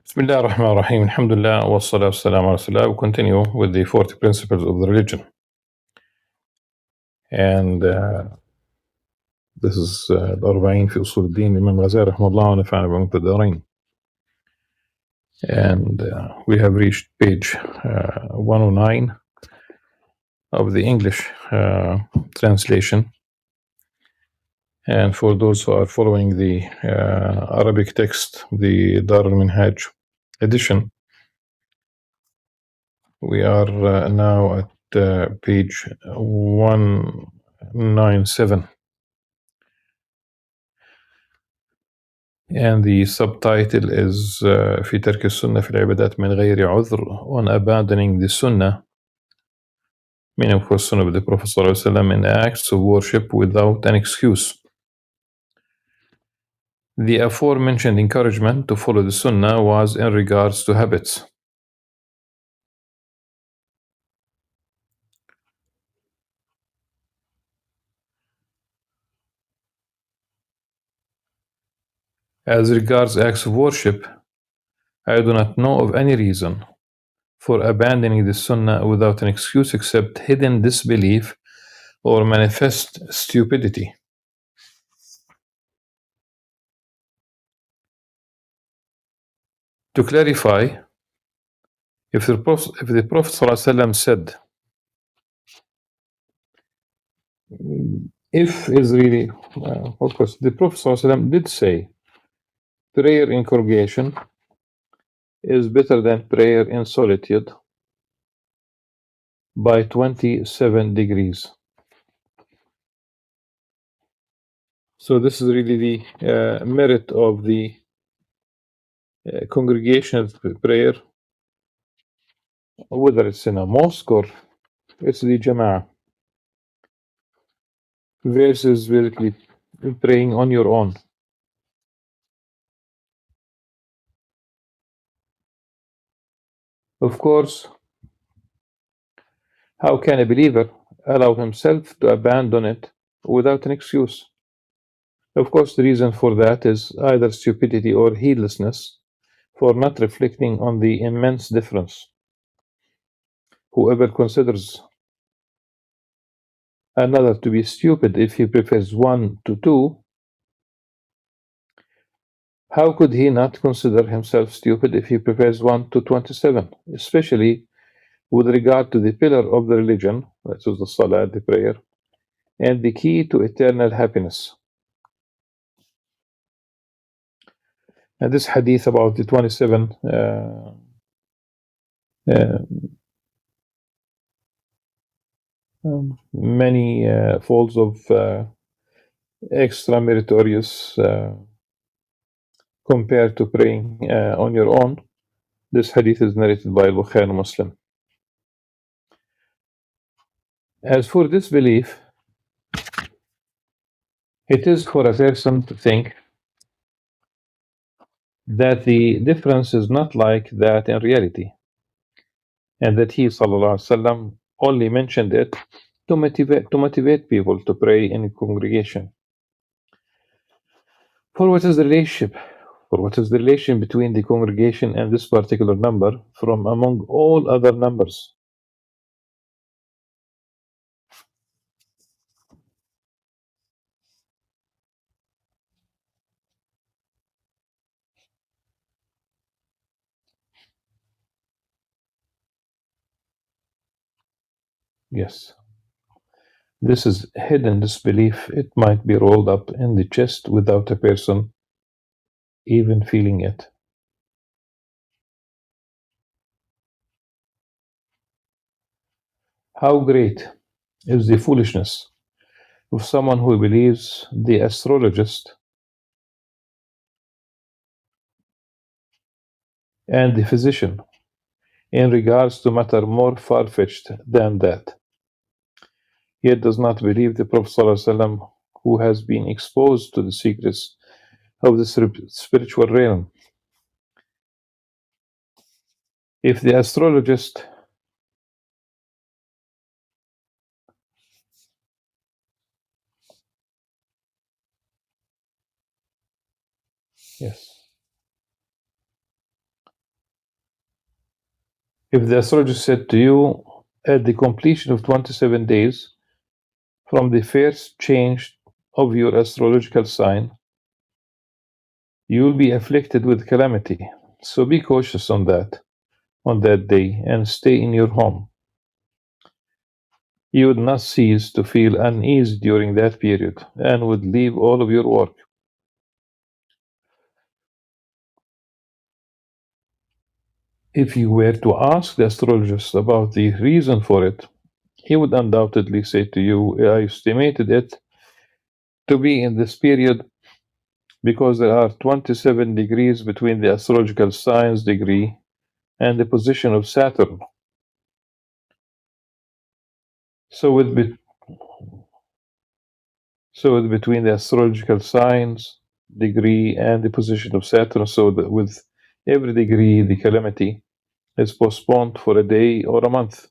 Bismillah ar-Rahman ar-Rahim. Alhamdulillah wa salatu wassalamu ala Rasulullah. We continue with the 40 principles of the religion. And this is Al-Arba'in fi Usul al-Din, Imam Al-Ghazali rahimahullah wa nafa'ana bi ulum ad-darain. And we have reached page 109 of the English translation. And for those who are following the Arabic text, the Dar al-Minhaj edition, we are now at page 197. And the subtitle is في ترك السنة في العبادات من غير عذر, on abandoning the sunnah, meaning of course sunnah of the Prophet صلى الله عليه وسلم, in acts of worship without an excuse. The aforementioned encouragement to follow the sunnah was in regards to habits. As regards acts of worship, I do not know of any reason for abandoning the sunnah without an excuse except hidden disbelief or manifest stupidity. To clarify, if the Prophet ﷺ said, if is really, of course, the Prophet ﷺ did say, prayer in congregation is better than prayer in solitude by 27 degrees. So this is really the merit of the congregational prayer, whether it's in a mosque or it's the Jama'ah, versus basically praying on your own. Of course, how can a believer allow himself to abandon it without an excuse? Of course, the reason for that is either stupidity or heedlessness for not reflecting on the immense difference. Whoever considers another to be stupid if he prefers 1 to 2, how could he not consider himself stupid if he prefers 1 to 27, especially with regard to the pillar of the religion, that is the salah, the prayer, and the key to eternal happiness? And this hadith about the 27 many folds of extra meritorious compared to praying on your own. This hadith is narrated by Bukhari and Muslim. As for disbelief, it is for a person to think that the difference is not like that in reality, and that he sallallahu alaihi wasallam only mentioned it to motivate people to pray in a congregation. For what is the relationship? For what is the relation between the congregation and this particular number from among all other numbers? Yes. This is hidden disbelief. It might be rolled up in the chest without a person even feeling it. How great is the foolishness of someone who believes the astrologist and the physician in regards to matter more far-fetched than that, yet does not believe the Prophet ﷺ, who has been exposed to the secrets of the spiritual realm. If the astrologist yes, If the astrologer said to you, at the completion of 27 days from the first change of your astrological sign, you will be afflicted with calamity. So be cautious on that day, and stay in your home. You would not cease to feel unease during that period, and would leave all of your work. If you were to ask the astrologist about the reason for it, he would undoubtedly say to you, I estimated it to be in this period because there are 27 degrees between the astrological signs degree and the position of Saturn. So with between the astrological signs degree and the position of Saturn, so that with every degree the calamity is postponed for a day or a month.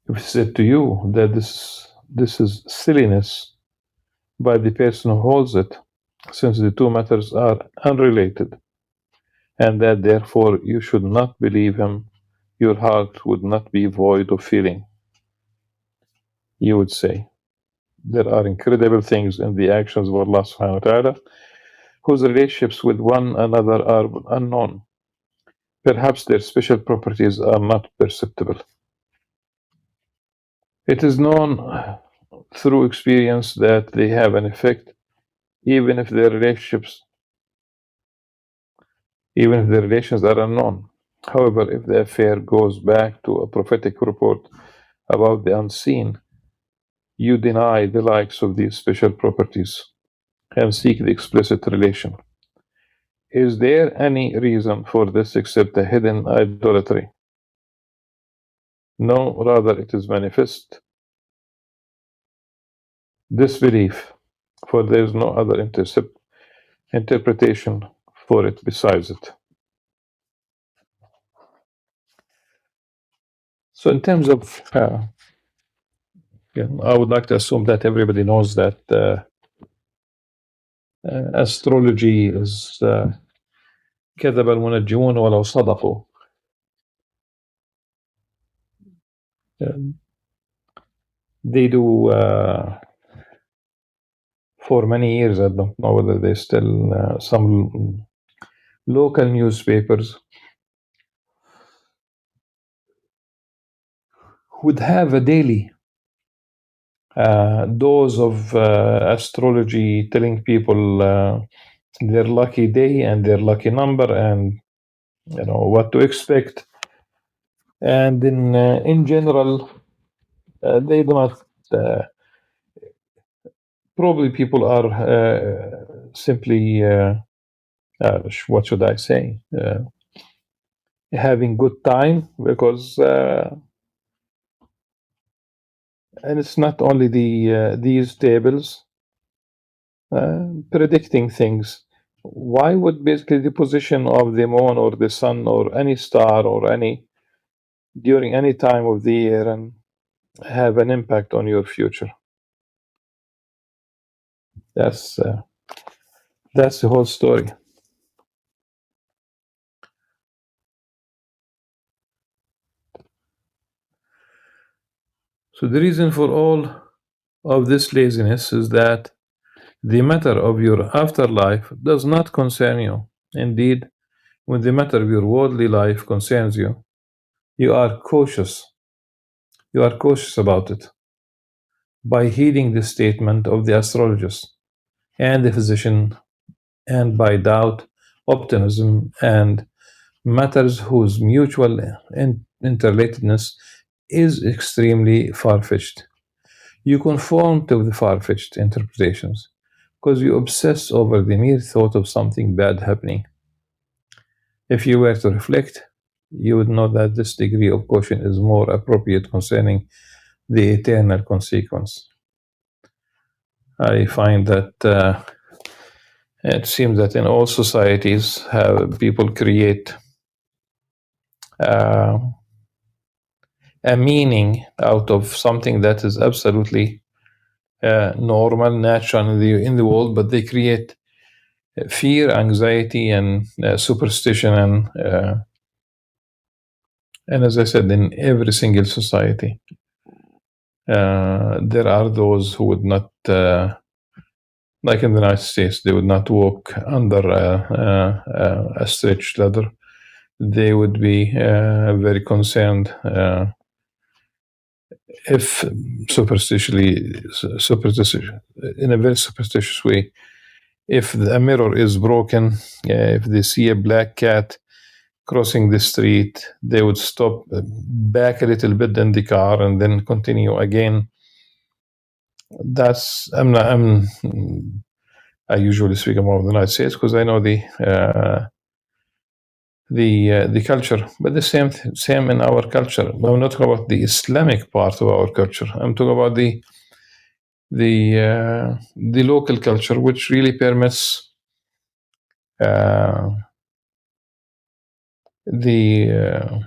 If it said to you that this is silliness by the person who holds it, since the two matters are unrelated, and that therefore you should not believe him, your heart would not be void of feeling. You would say, there are incredible things in the actions of Allah subhanahu wa ta'ala, whose relationships with one another are unknown. Perhaps their special properties are not perceptible. It is known through experience that they have an effect, even if their relations are unknown. However, if the affair goes back to a prophetic report about the unseen, you deny the likes of these special properties and seek the explicit relation. Is there any reason for this except a hidden idolatry? No, rather it is manifest disbelief, for there is no other interpretation for it besides it. So, in terms of, I would like to assume that everybody knows that astrology is كذب المنجمون ولو صدقوا. They do for many years. I don't know whether they still some local newspapers would have a daily dose of astrology, telling people their lucky day and their lucky number, and what to expect. And in general, they do not. Probably people are simply what should I say? Having good time, because and it's not only these tables predicting things. Why would basically the position of the moon or the sun or any star or any during any time of the year and have an impact on your future? That's the whole story. So the reason for all of this laziness is that the matter of your afterlife does not concern you. Indeed, when the matter of your worldly life concerns you, you are cautious. You are cautious about it by heeding the statement of the astrologist and the physician, and by doubt, optimism, and matters whose mutual interrelatedness is extremely far-fetched. You conform to the far-fetched interpretations because you obsess over the mere thought of something bad happening. If you were to reflect, you would know that this degree of caution is more appropriate concerning the eternal consequence. I find that it seems that in all societies, people create a meaning out of something that is absolutely normal, natural in the world, but they create fear, anxiety, and superstition, and as I said, in every single society, there are those who would not, like in the United States, they would not walk under a stretched ladder. They would be very concerned if superstitious, in a very superstitious way, if the mirror is broken, if they see a black cat crossing the street, they would stop back a little bit in the car and then continue again. That's I usually speak about the United States because I know the culture, but the same in our culture. I'm not talking about the Islamic part of our culture. I'm talking about the local culture, which really permits the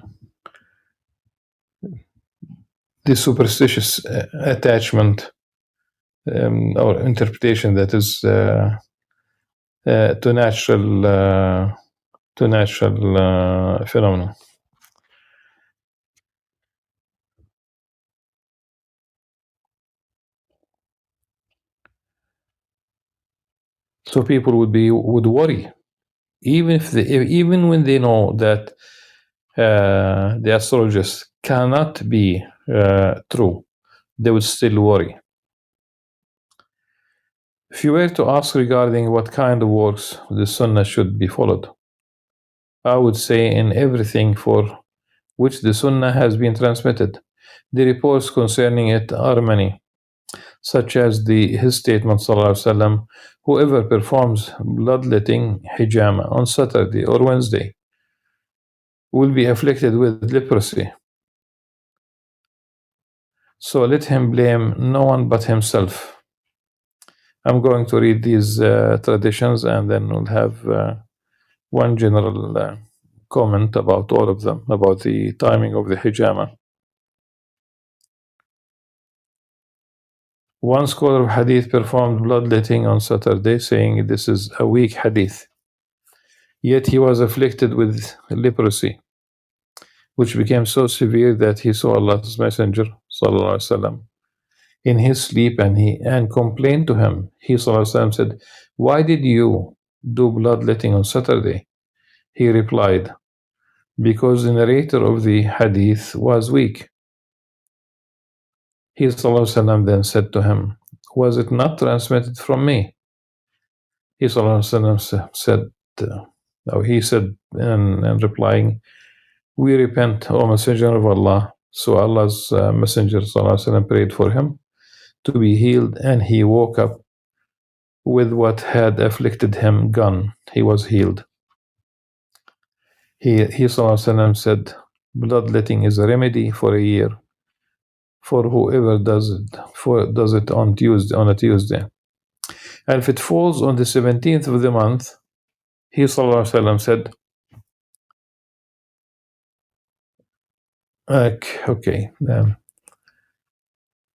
superstitious attachment or interpretation that is to natural phenomena. So people would worry, even when they know that the astrologers cannot be true, they would still worry. If you were to ask regarding what kind of works the Sunnah should be followed, I would say in everything for which the Sunnah has been transmitted. The reports concerning it are many, such as his statement, Sallallahu Alaihi Wasallam, whoever performs bloodletting hijama on Saturday or Wednesday will be afflicted with leprosy. So let him blame no one but himself. I'm going to read these traditions and then we'll have one general comment about all of them, about the timing of the hijama. One scholar of hadith performed bloodletting on Saturday, saying this is a weak hadith. Yet he was afflicted with leprosy, which became so severe that he saw Allah's Messenger Sallallahu Alaihi Wasallam in his sleep and complained to him. He Sallallahu Alaihi Wasallam said, "Why did you do bloodletting on Saturday?" He replied, "Because the narrator of the hadith was weak." He Sallallahu Alaihi Wasallam then said to him, "Was it not transmitted from me?" He Sallallahu Alaihi Wasallam he said in replying, "We repent, O Messenger of Allah." So Allah's Messenger Sallallahu Alaihi Wasallam prayed for him to be healed, and he woke up with what had afflicted him gone. He was healed. He Sallallahu Alaihi Wasallam said, "Bloodletting is a remedy for a year for whoever does it on a Tuesday. And if it falls on the 17th of the month," he Sallallahu Alaihi Wasallam said,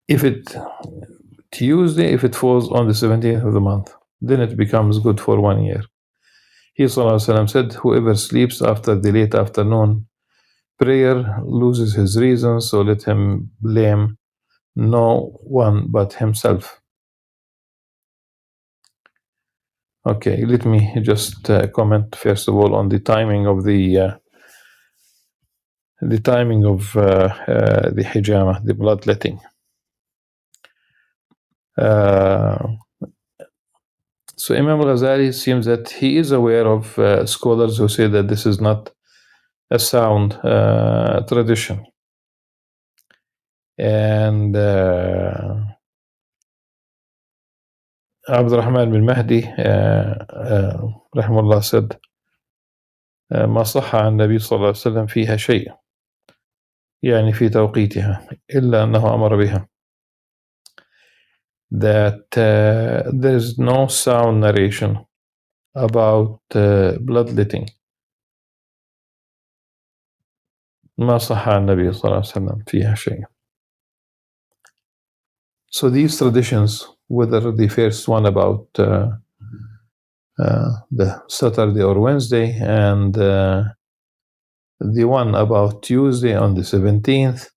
if it falls on the 17th of the month, then it becomes good for 1 year. He Sallallahu Alaihi Wasallam said, "Whoever sleeps after the late afternoon prayer loses his reason, so let him blame no one but himself." Okay, let me just comment first of all on the timing of the hijama, the bloodletting. So Imam Al-Ghazali seems that he is aware of scholars who say that this is not a sound tradition. And Abdurrahman bin Mahdi rahimahullah said, "ما صح عن النبي صلى الله عليه وسلم فيها شيء يعني في توقيتها إلا أنه أمر بها." That there is no sound narration about bloodletting. ما صح عن النبي صلى الله عليه وسلم فيها شيء. So these traditions, whether the first one about the Saturday or Wednesday, and the one about Tuesday on the 17th,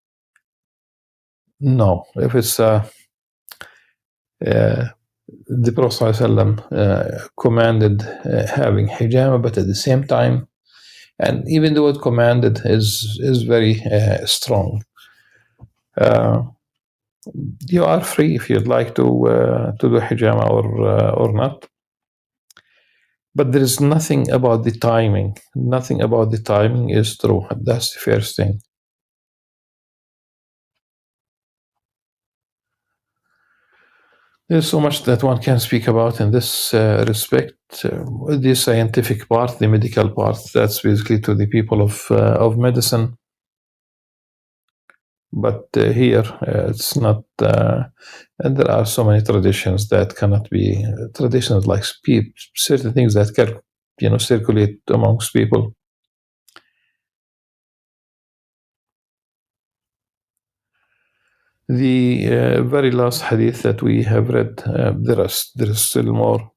no. If it's the Prophet commanded having hijama, but at the same time, and even the word commanded is very strong. You are free if you'd like to do hijama or not. But there is nothing about the timing. Nothing about the timing is true. That's the first thing. There's so much that one can speak about in this respect. The scientific part, the medical part, that's basically to the people of medicine. But here, it's not. And there are so many traditions that cannot be traditions, like certain things that can, circulate amongst people. The very last hadith that we have read, there is still more.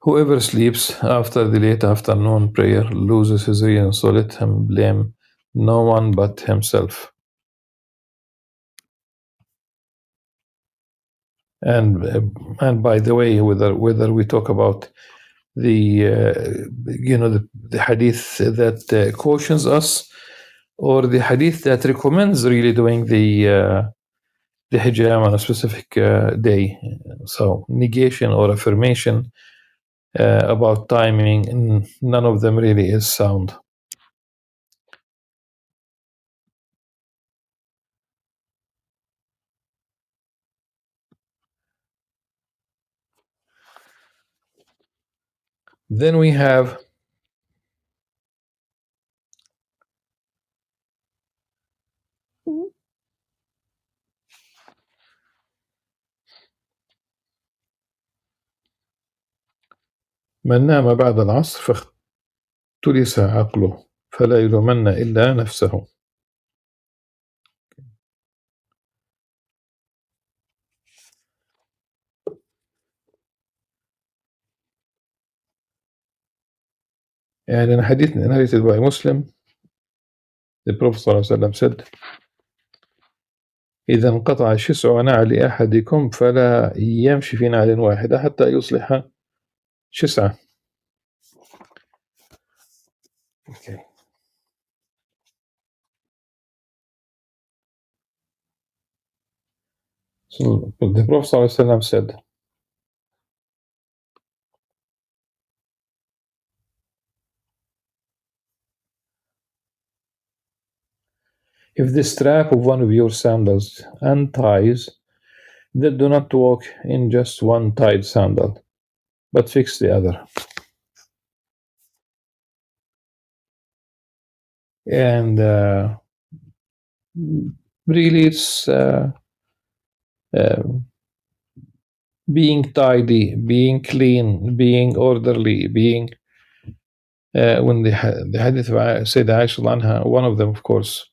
Whoever sleeps after the late afternoon prayer loses his reason, so let him blame no one but himself. And by the way, whether we talk about the the hadith that cautions us, or the hadith that recommends really doing the hijab on a specific day. So negation or affirmation about timing, none of them really is sound. Then we have من نام بعد العصر فاختلس عقله فلا يلومن إلا نفسه. And in a hadith narrated by Muslim, the Prophet ﷺ said, إذا انقطع شسع نعل أحدكم فلا يمشي في نعل واحدة حتى يصلح شسعة. Okay. So the Prophet ﷺ said, if the strap of one of your sandals unties, then do not walk in just one tied sandal, but fix the other. And really, it's being tidy, being clean, being orderly, being when the hadith of Sayyidah Aisha anha, one of them, of course,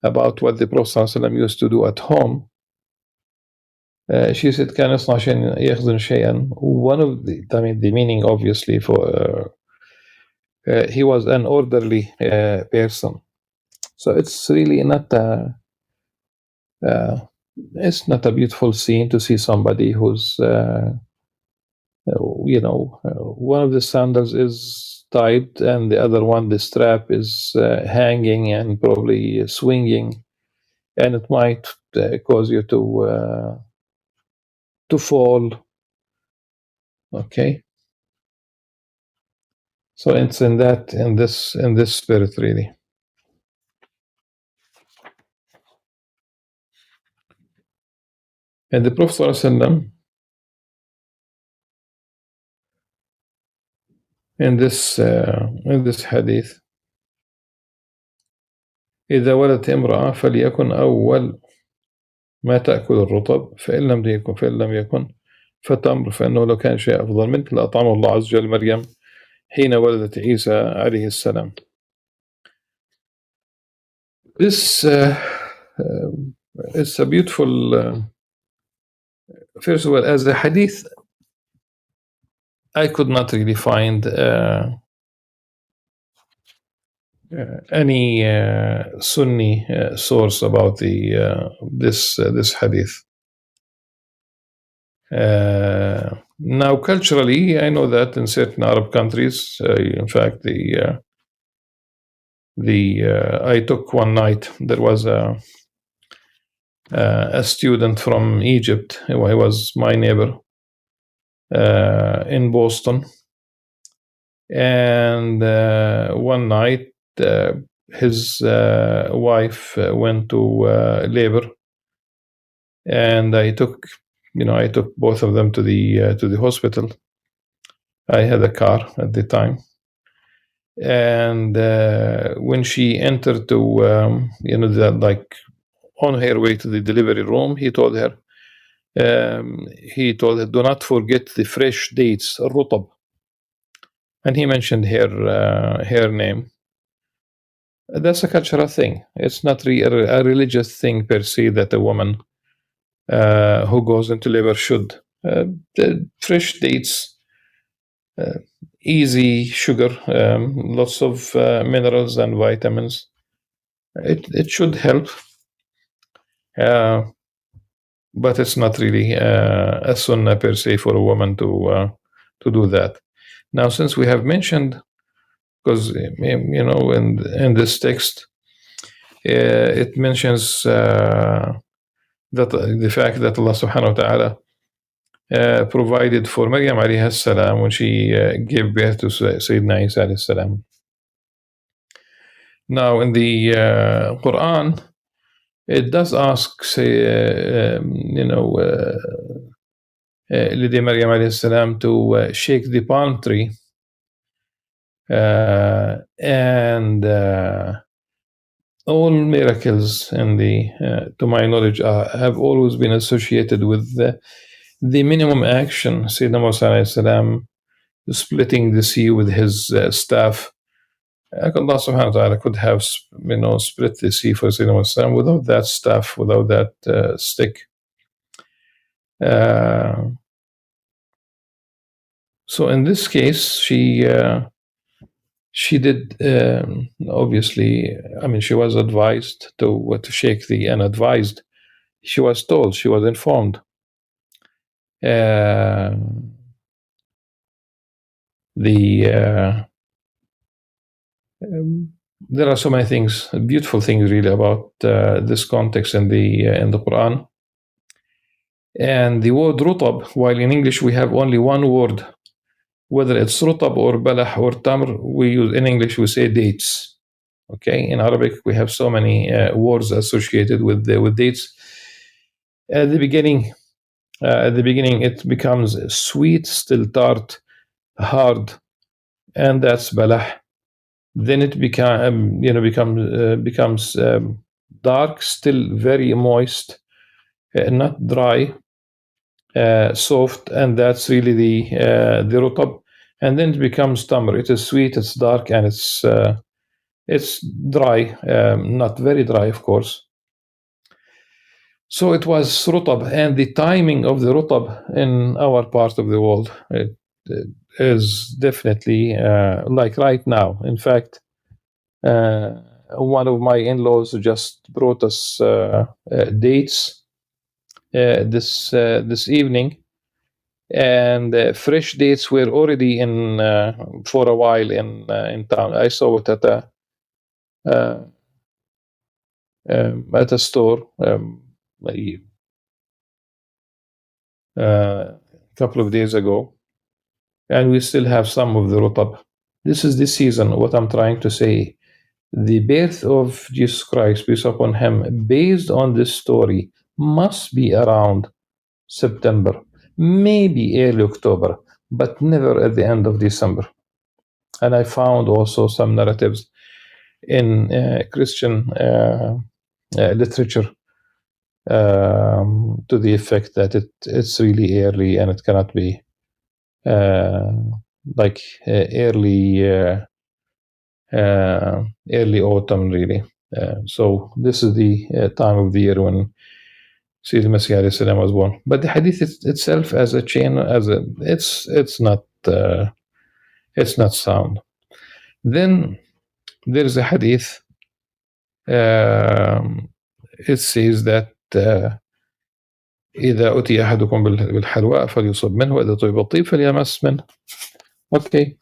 about what the Prophet ﷺ used to do at home. She said, كان يصنع شيئا يخزن شيئا. One of the meaning, obviously, for he was an orderly person. So it's really not it's not a beautiful scene to see somebody who's one of the sandals is tied and the other one, the strap, is hanging and probably swinging, and it might cause you to fall. Okay, so it's in this spirit, really. And the Prophet ﷺ, in this hadith, إذا ولدت امرأة فليكن أول ما تأكل الرطب فإن لم يكن فتمر، فإنه لو كان شيء أفضل منك لأطعمه الله عز وجل مريم حين ولدت عيسى عليه السلام. This it's a beautiful. First of all, as a hadith, I could not really find any Sunni source about this hadith. Now, culturally, I know that in certain Arab countries, in fact, I took one night. There was a student from Egypt. He was my neighbor in Boston, and one night his wife went to labor, and I took both of them to the hospital. I had a car at the time, and when she entered to on her way to the delivery room, he told her, do not forget the fresh dates, rutab. And he mentioned her name. That's a cultural thing. It's not a religious thing per se that a woman who goes into labor should. The fresh dates, easy sugar, lots of minerals and vitamins. It should help. But it's not really a sunnah per se for a woman to do that. Now, since we have mentioned, because in this text, it mentions that the fact that Allah Subhanahu wa Taala provided for Maryam alayhi salam when she gave birth to Sayyidina Isa alayhi salam. Now, in the Quran, it does ask, say, Lady Maryam alayhi salam to shake the palm tree, and all miracles in to my knowledge, have always been associated with the minimum action. Sayyidina Musa alayhi salam splitting the sea with his staff. Allah subhanahu wa ta'ala could have split the sea for Sayyidina Musa without that staff, without that stick. So in this case, she did, obviously, she was advised to shake the unadvised. She was told, she was informed. There are so many things, beautiful things really about this context in the Quran. And the word rutab, while in English we have only one word, whether it's rutab or balah or tamr, in English we say dates. Okay, in Arabic we have so many words associated with dates. At the beginning, it becomes sweet, still tart, hard, and that's balah. Then it becomes dark, still very moist, not dry, soft, and that's really the rutab. And then it becomes tamr. It is sweet, it's dark, and it's dry, not very dry, of course. So it was rutab, and the timing of the rutab in our part of the world it is definitely like right now. In fact, one of my in-laws just brought us dates this evening, and fresh dates were already in for a while in town. I saw it at a store a couple of days ago, and we still have some of the rutab. This is the season. What I'm trying to say, the birth of Jesus Christ, peace upon him, based on this story, must be around September, maybe early October, but never at the end of December. And I found also some narratives in Christian literature to the effect that it's really early, and it cannot be early autumn, really. So this is the time of the year when Sayyidina Masih alayhi salam was born. But the hadith itself, as a chain, it's not sound. Then there is a hadith. It says that إذا أتي أحدكم بالحلواء فليصب منه وإذا طيب الطيب فليمس منه. Okay.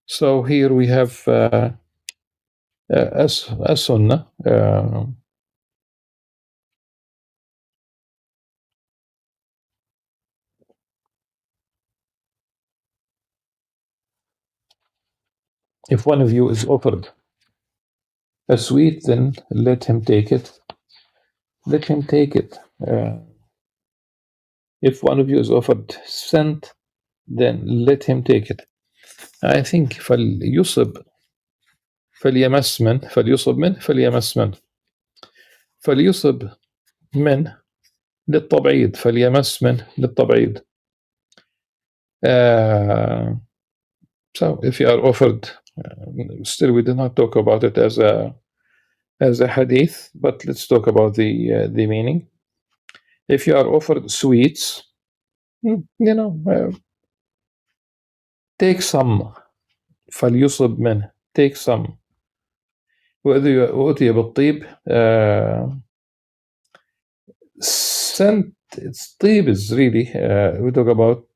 So here we have a sunnah. If one of you is offered a sweet, then let him take it. Let him take it. If one of you is offered scent, then let him take it. I think فليصب فليمس من فليصب من فليمس من فليصب من للتبعيض فليمس من للتبعيض. So if you are offered, still we did not talk about it as a hadith, but let's talk about the meaning. If you are offered sweets, take some. فليصب منه, take some. وإذا أوتي بالطيب, scent, it's طيب is really, we talk about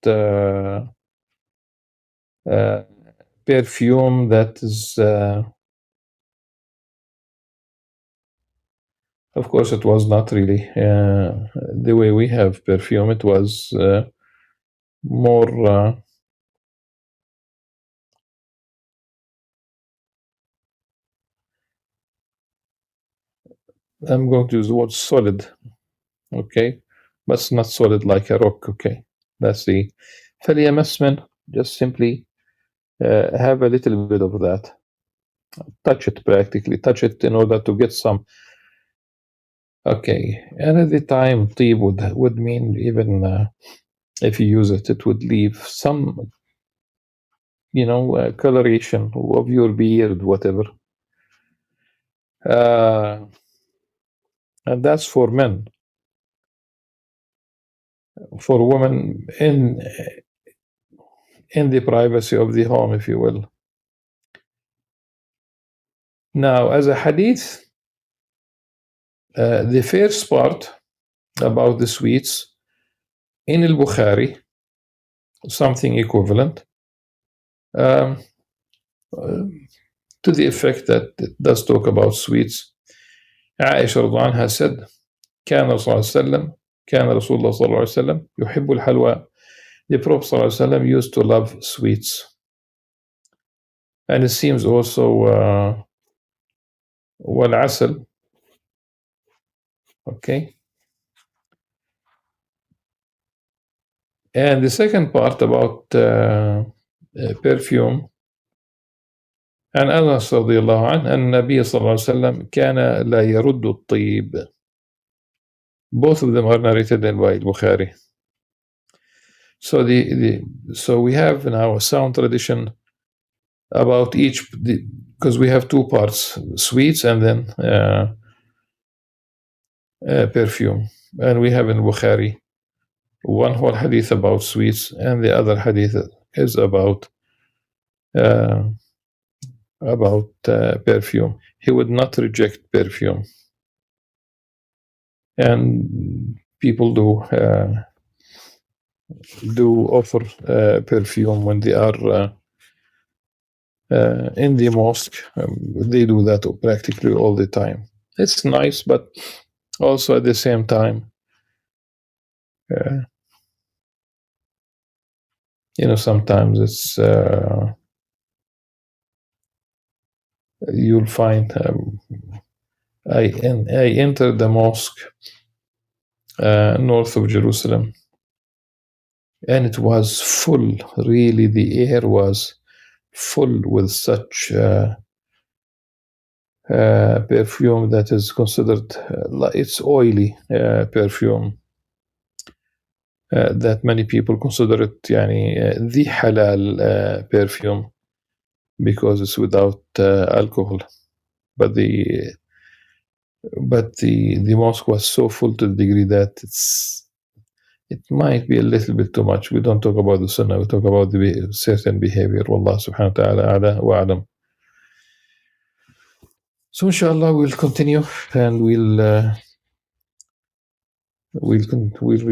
perfume that is, of course it was not really the way we have perfume. It was more I'm going to use the word solid, okay, but it's not solid like a rock, okay. That's the فليمس, just simply have a little bit of that. Touch it, practically touch it in order to get some. Okay, and at the time طيب would mean, even if you use it, it would leave some, coloration of your beard, whatever. And that's for men. For women, in the privacy of the home, if you will. Now, as a hadith, the first part about the sweets in Al-Bukhari, something equivalent, to the effect that it does talk about sweets. Aisha radhiallahu anha said, كان رسول الله صلى الله عليه وسلم يحب الحلوى. The Prophet صلى الله عليه وسلم used to love sweets. And it seems also والعسل. Okay. And the second part about perfume, and Anas رضي الله عنه أن النبي صلى الله عليه وسلم كان لا يرد الطيب. Both of them are narrated by Bukhari. So so we have now a sound tradition about each, because we have two parts, sweets and then perfume. And we have in Bukhari one whole hadith about sweets, and the other hadith is about perfume. He would not reject perfume. And people do offer perfume when they are in the mosque. They do that practically all the time. It's nice, but also at the same time, sometimes it's you'll find. I entered the mosque north of Jerusalem, and it was full. Really, the air was full with such perfume that is considered it's oily perfume, that many people consider it the halal perfume, because it's without alcohol. but the mosque was so full to the degree that it might be a little bit too much. We don't talk about the sunnah, we talk about the certain behavior. Wallah subhanahu wa ta'ala a'la wa a'lam. So inshallah we'll continue, and we'll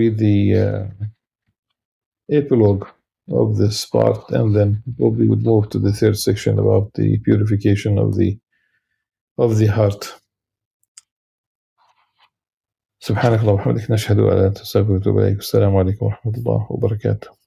read the epilogue of this part, and then probably we'll move to the third section about the purification of the heart. سبحانك اللهم وبحمدك نشهد أن لا إله إلا أنت نستغفرك ونتوب إليك. السلام عليكم ورحمة الله وبركاته.